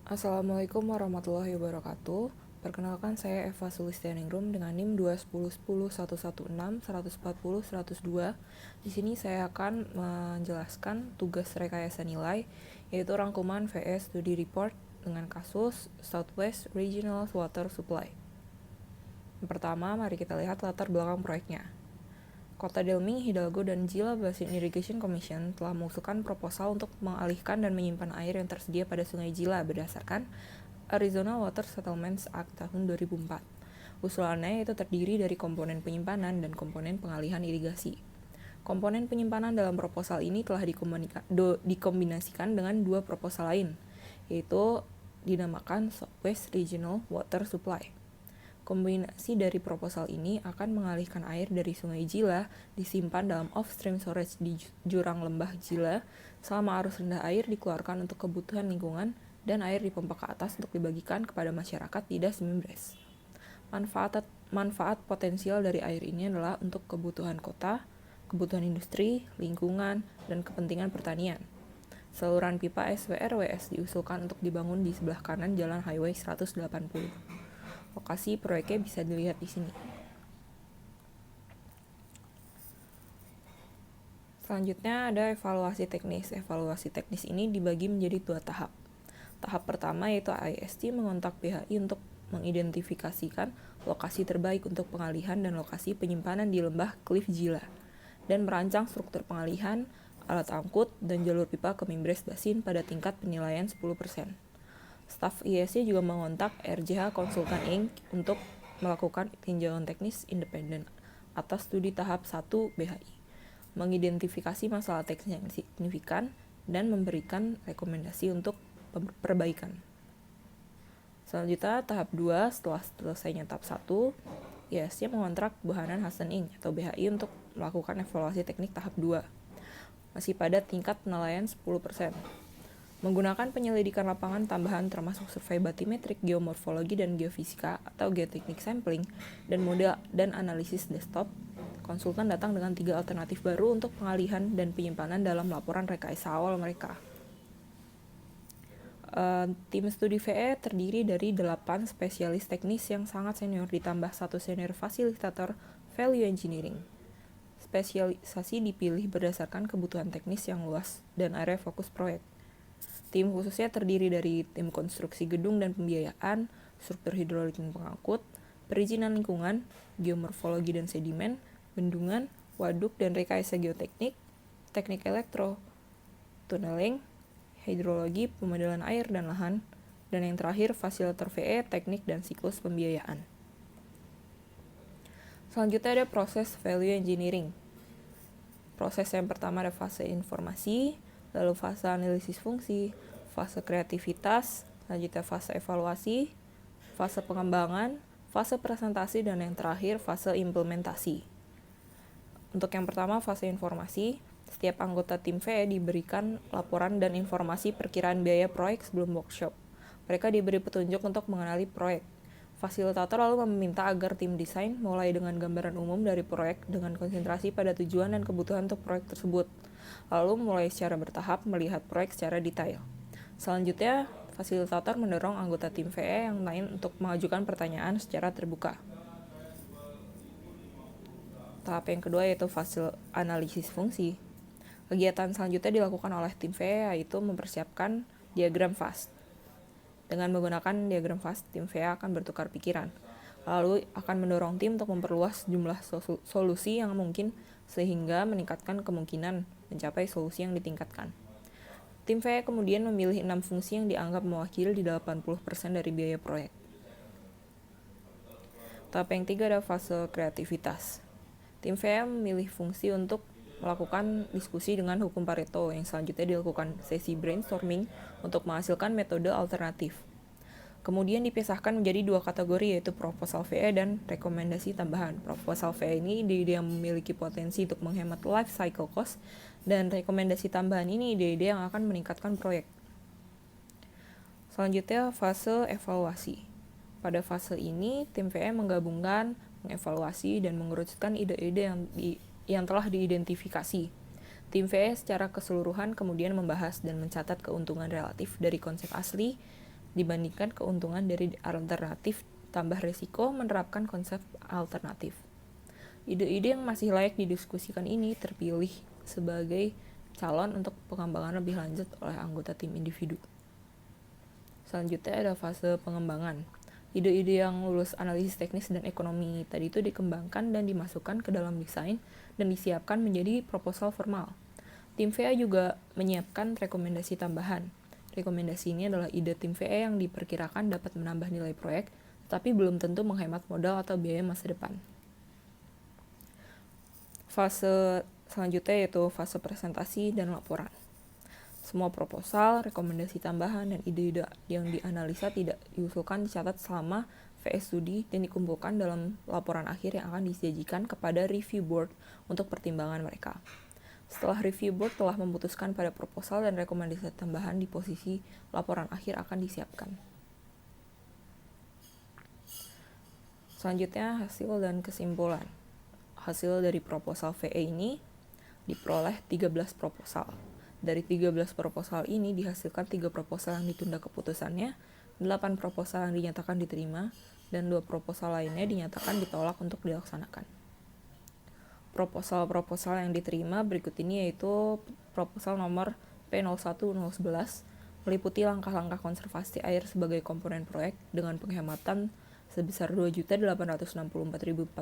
Assalamualaikum warahmatullahi wabarakatuh. Perkenalkan saya Eva Sulistianingrum dengan NIM 21010116140 Di sini saya akan menjelaskan tugas rekayasa nilai, yaitu rangkuman VS Studi Report dengan kasus Southwest Regional Water Supply. Yang pertama, mari kita lihat latar belakang proyeknya. Kota Delming, Hidalgo, dan Gila Basin Irrigation Commission telah mengusulkan proposal untuk mengalihkan dan menyimpan air yang tersedia pada Sungai Gila berdasarkan Arizona Water Settlements Act tahun 2004. Usulannya itu terdiri dari komponen penyimpanan dan komponen pengalihan irigasi. Komponen penyimpanan dalam proposal ini telah dikombinasikan dengan dua proposal lain, yaitu dinamakan Southwest Regional Water Supply. Kombinasi dari proposal ini akan mengalihkan air dari Sungai Gila disimpan dalam off-stream storage di jurang lembah Gila selama arus rendah air dikeluarkan untuk kebutuhan lingkungan dan air dipompa ke atas untuk dibagikan kepada masyarakat di Das Mimbres. Manfaat potensial dari air ini adalah untuk kebutuhan kota, kebutuhan industri, lingkungan, dan kepentingan pertanian. Saluran pipa SWR-WS diusulkan untuk dibangun di sebelah kanan Jalan Highway 180. Lokasi proyeknya bisa dilihat di sini. Selanjutnya ada evaluasi teknis. Evaluasi teknis ini dibagi menjadi dua tahap. Tahap pertama yaitu IST mengontak PHI untuk mengidentifikasikan lokasi terbaik untuk pengalihan dan lokasi penyimpanan di lembah Cliff Gila dan merancang struktur pengalihan, alat angkut, dan jalur pipa ke Mimbres Basin pada tingkat penilaian 10%. Staf ISC juga mengontak RJH Konsultan Inc. untuk melakukan tinjauan teknis independen atas studi tahap 1 BHI, mengidentifikasi masalah teknis yang signifikan, dan memberikan rekomendasi untuk perbaikan. Selanjutnya, tahap 2, setelah selesainya tahap 1, ISC mengontrak Buhanan Hasan Inc. atau BHI untuk melakukan evaluasi teknik tahap 2, masih pada tingkat penilaian 10%. Menggunakan penyelidikan lapangan tambahan termasuk survei batimetrik, geomorfologi, dan geofisika atau geoteknik sampling, dan model dan analisis desktop, konsultan datang dengan 3 alternatif baru untuk pengalihan dan penyimpanan dalam laporan rekayasa awal mereka. Tim studi VE terdiri dari 8 spesialis teknis yang sangat senior ditambah 1 senior fasilitator value engineering. Spesialisasi dipilih berdasarkan kebutuhan teknis yang luas dan area fokus proyek. Tim khususnya terdiri dari tim konstruksi gedung dan pembiayaan, struktur hidrolik dan pengangkut, perizinan lingkungan, geomorfologi dan sedimen, bendungan, waduk dan rekayasa geoteknik, teknik elektro, tunneling, hidrologi, pemodelan air dan lahan, dan yang terakhir fasilitator VE, teknik dan siklus pembiayaan. Selanjutnya ada proses value engineering. Proses yang pertama ada fase informasi, lalu fase analisis fungsi, fase kreativitas, selanjutnya fase evaluasi, fase pengembangan, fase presentasi, dan yang terakhir fase implementasi. Untuk yang pertama, fase informasi, setiap anggota tim VE diberikan laporan dan informasi perkiraan biaya proyek sebelum workshop. Mereka diberi petunjuk untuk mengenali proyek. Fasilitator lalu meminta agar tim desain mulai dengan gambaran umum dari proyek dengan konsentrasi pada tujuan dan kebutuhan untuk proyek tersebut. Lalu mulai secara bertahap melihat proyek secara detail. Selanjutnya, fasilitator mendorong anggota tim VE yang lain untuk mengajukan pertanyaan secara terbuka. Tahap yang kedua yaitu fase analisis fungsi. Kegiatan selanjutnya dilakukan oleh tim VE yaitu mempersiapkan diagram FAST. Dengan menggunakan diagram FAST, tim VE akan bertukar pikiran, lalu akan mendorong tim untuk memperluas jumlah solusi yang mungkin sehingga meningkatkan kemungkinan mencapai solusi yang ditingkatkan. Tim VE kemudian memilih 6 fungsi yang dianggap mewakili di 80% dari biaya proyek. Tahap yang 3 ada fase kreativitas. Tim VE memilih fungsi untuk melakukan diskusi dengan hukum Pareto yang selanjutnya dilakukan sesi brainstorming untuk menghasilkan metode alternatif. Kemudian dipisahkan menjadi 2 kategori yaitu proposal VE dan rekomendasi tambahan. Proposal VE ini ide-ide yang memiliki potensi untuk menghemat life cycle cost dan rekomendasi tambahan ini ide-ide yang akan meningkatkan proyek. Selanjutnya fase evaluasi. Pada fase ini tim VE menggabungkan, mengevaluasi dan mengerucutkan ide-ide yang telah diidentifikasi. Tim VE secara keseluruhan kemudian membahas dan mencatat keuntungan relatif dari konsep asli dibandingkan keuntungan dari alternatif tambah risiko menerapkan konsep alternatif. Ide-ide yang masih layak didiskusikan ini terpilih sebagai calon untuk pengembangan lebih lanjut oleh anggota tim individu. Selanjutnya ada fase pengembangan. Ide-ide yang lulus analisis teknis dan ekonomi tadi itu dikembangkan dan dimasukkan ke dalam desain dan disiapkan menjadi proposal formal. Tim VA juga menyiapkan rekomendasi tambahan. Rekomendasi ini adalah ide tim VA yang diperkirakan dapat menambah nilai proyek, tapi belum tentu menghemat modal atau biaya masa depan. Fase selanjutnya yaitu fase presentasi dan laporan. Semua proposal, rekomendasi tambahan, dan ide-ide yang dianalisa tidak diusulkan dicatat selama VS studi dan dikumpulkan dalam laporan akhir yang akan disajikan kepada review board untuk pertimbangan mereka. Setelah review board telah memutuskan pada proposal dan rekomendasi tambahan di posisi laporan akhir akan disiapkan. Selanjutnya hasil dan kesimpulan. Hasil dari proposal VA ini diperoleh 13 proposal. Dari 13 proposal ini dihasilkan 3 proposal yang ditunda keputusannya, 8 proposal yang dinyatakan diterima, dan 2 proposal lainnya dinyatakan ditolak untuk dilaksanakan. Proposal-proposal yang diterima berikut ini yaitu proposal nomor P01011 meliputi langkah-langkah konservasi air sebagai komponen proyek dengan penghematan sebesar $2.864.430.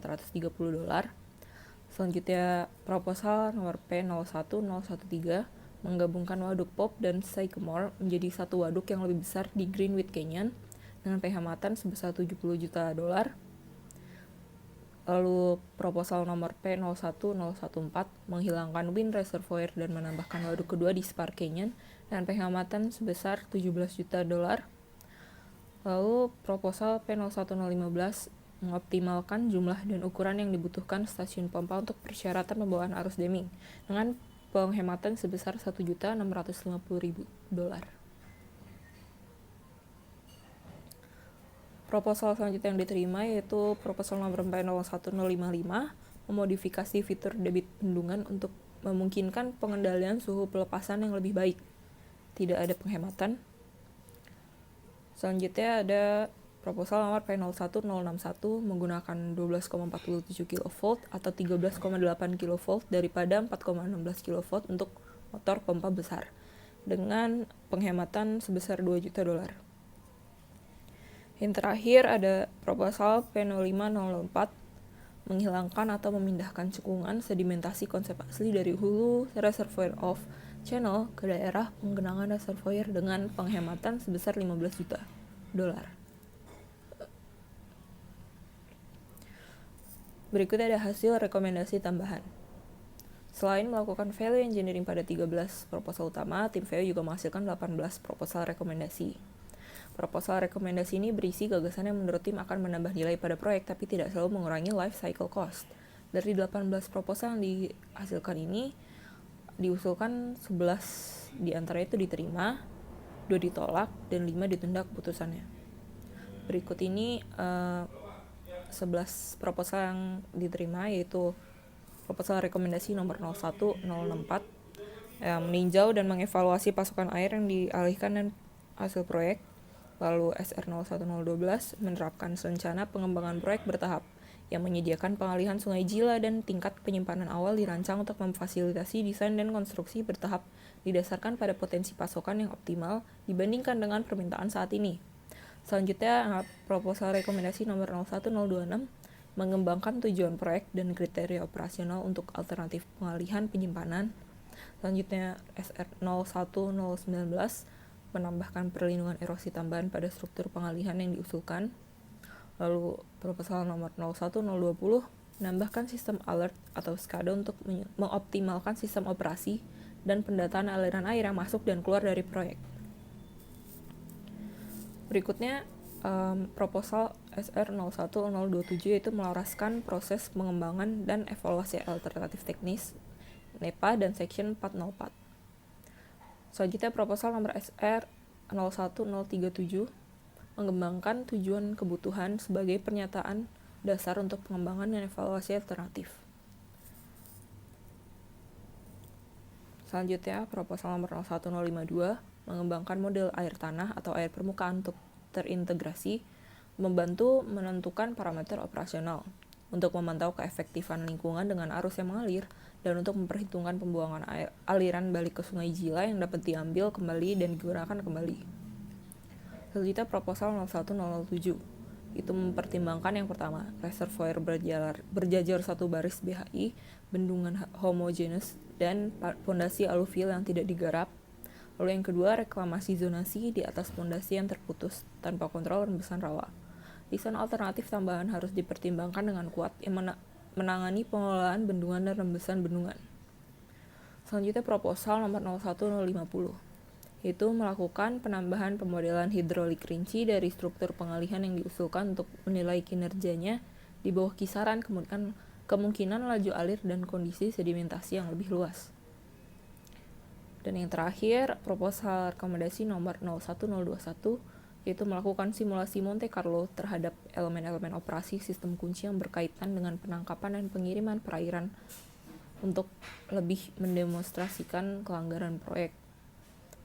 Selanjutnya proposal nomor P01013 menggabungkan waduk Pop dan Sycamore menjadi satu waduk yang lebih besar di Greenwood Canyon dengan penghematan sebesar $70 juta. Lalu proposal nomor P01014 menghilangkan wind reservoir dan menambahkan waduk kedua di Spark Canyon dengan penghematan sebesar $17 juta. Lalu proposal P01015 mengoptimalkan jumlah dan ukuran yang dibutuhkan stasiun pompa untuk persyaratan pembawaan arus Deming dengan penghematan sebesar $1.650.000. Proposal selanjutnya yang diterima yaitu proposal nomor P01055 memodifikasi fitur debit bendungan untuk memungkinkan pengendalian suhu pelepasan yang lebih baik. Tidak ada penghematan. Selanjutnya ada proposal nomor P01061 menggunakan 12,47 kV atau 13,8 kV daripada 4,16 kV untuk motor pompa besar dengan penghematan sebesar $2 juta. Yang terakhir ada proposal P0504 menghilangkan atau memindahkan cekungan sedimentasi konsep asli dari hulu reservoir of channel ke daerah penggenangan reservoir dengan penghematan sebesar $15 juta. Berikutnya ada hasil rekomendasi tambahan. Selain melakukan value engineering pada 13 proposal utama, tim VA juga menghasilkan 18 proposal rekomendasi. Proposal rekomendasi ini berisi gagasan yang menurut tim akan menambah nilai pada proyek tapi tidak selalu mengurangi life cycle cost. Dari 18 proposal yang dihasilkan ini, diusulkan 11 diantaranya itu diterima, 2 ditolak, dan 5 ditunda keputusannya. Berikut ini 11 proposal yang diterima yaitu proposal rekomendasi nomor 01064 meninjau dan mengevaluasi pasokan air yang dialihkan dan hasil proyek. Lalu SR01012 menerapkan rencana pengembangan proyek bertahap yang menyediakan pengalihan Sungai Jila dan tingkat penyimpanan awal dirancang untuk memfasilitasi desain dan konstruksi bertahap didasarkan pada potensi pasokan yang optimal dibandingkan dengan permintaan saat ini. Selanjutnya, proposal rekomendasi nomor 01026 mengembangkan tujuan proyek dan kriteria operasional untuk alternatif pengalihan penyimpanan. Selanjutnya, SR01019 menambahkan perlindungan erosi tambahan pada struktur pengalihan yang diusulkan. Lalu, proposal nomor 01020 menambahkan sistem alert atau SCADA untuk mengoptimalkan sistem operasi dan pendataan aliran air yang masuk dan keluar dari proyek. Berikutnya, proposal SR01027 yaitu melaraskan proses pengembangan dan evaluasi alternatif teknis NEPA dan Section 404. Selanjutnya, proposal nomor SR01037 mengembangkan tujuan kebutuhan sebagai pernyataan dasar untuk pengembangan dan evaluasi alternatif. Selanjutnya, proposal nomor 01052 mengembangkan model air tanah atau air permukaan untuk terintegrasi, membantu menentukan parameter operasional, untuk memantau keefektifan lingkungan dengan arus yang mengalir, dan untuk memperhitungkan pembuangan aliran balik ke Sungai Jila yang dapat diambil kembali dan digunakan kembali. Selanjutnya proposal 01007. Itu mempertimbangkan yang pertama, reservoir berjajar satu baris BHI, bendungan homogeneous, dan pondasi aluvial yang tidak digarap. Lalu yang kedua, reklamasi zonasi di atas pondasi yang terputus tanpa kontrol rembesan rawa. Desain alternatif tambahan harus dipertimbangkan dengan kuat yang menangani pengelolaan bendungan dan rembesan bendungan. Selanjutnya proposal nomor 01050, yaitu melakukan penambahan pemodelan hidrolik rinci dari struktur pengalihan yang diusulkan untuk menilai kinerjanya di bawah kisaran kemungkinan laju alir dan kondisi sedimentasi yang lebih luas. Dan yang terakhir, proposal rekomendasi nomor 01021, yaitu melakukan simulasi Monte Carlo terhadap elemen-elemen operasi sistem kunci yang berkaitan dengan penangkapan dan pengiriman perairan untuk lebih mendemonstrasikan kelanggaran proyek,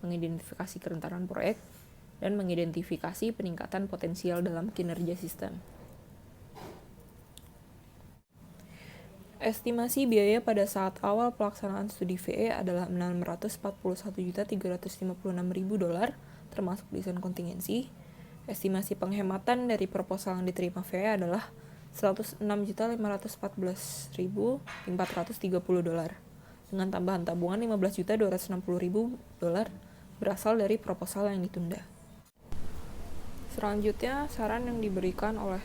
mengidentifikasi kerentanan proyek, dan mengidentifikasi peningkatan potensial dalam kinerja sistem. Estimasi biaya pada saat awal pelaksanaan studi VE adalah $641.356.000, termasuk desain kontingensi. Estimasi penghematan dari proposal yang diterima VE adalah $106.514.430, dengan tambahan tabungan $15.260.000 berasal dari proposal yang ditunda. Selanjutnya, saran yang diberikan oleh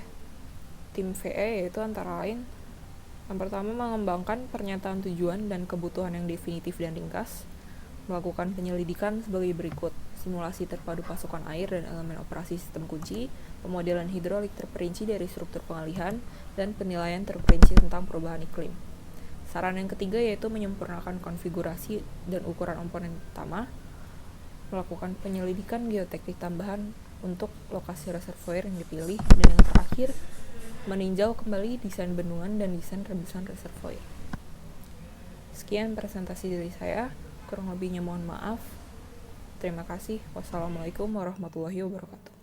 tim VE yaitu antara lain, yang pertama, mengembangkan pernyataan tujuan dan kebutuhan yang definitif dan ringkas, melakukan penyelidikan sebagai berikut: simulasi terpadu pasokan air dan elemen operasi sistem kunci, pemodelan hidrolik terperinci dari struktur pengalihan, dan penilaian terperinci tentang perubahan iklim. Saran yang ketiga yaitu menyempurnakan konfigurasi dan ukuran komponen utama, melakukan penyelidikan geoteknik tambahan untuk lokasi reservoir yang dipilih, dan yang terakhir, meninjau kembali desain bendungan dan desain rembesan reservoir. Sekian presentasi dari saya, kurang lebihnya mohon maaf. Terima kasih. Wassalamualaikum warahmatullahi wabarakatuh.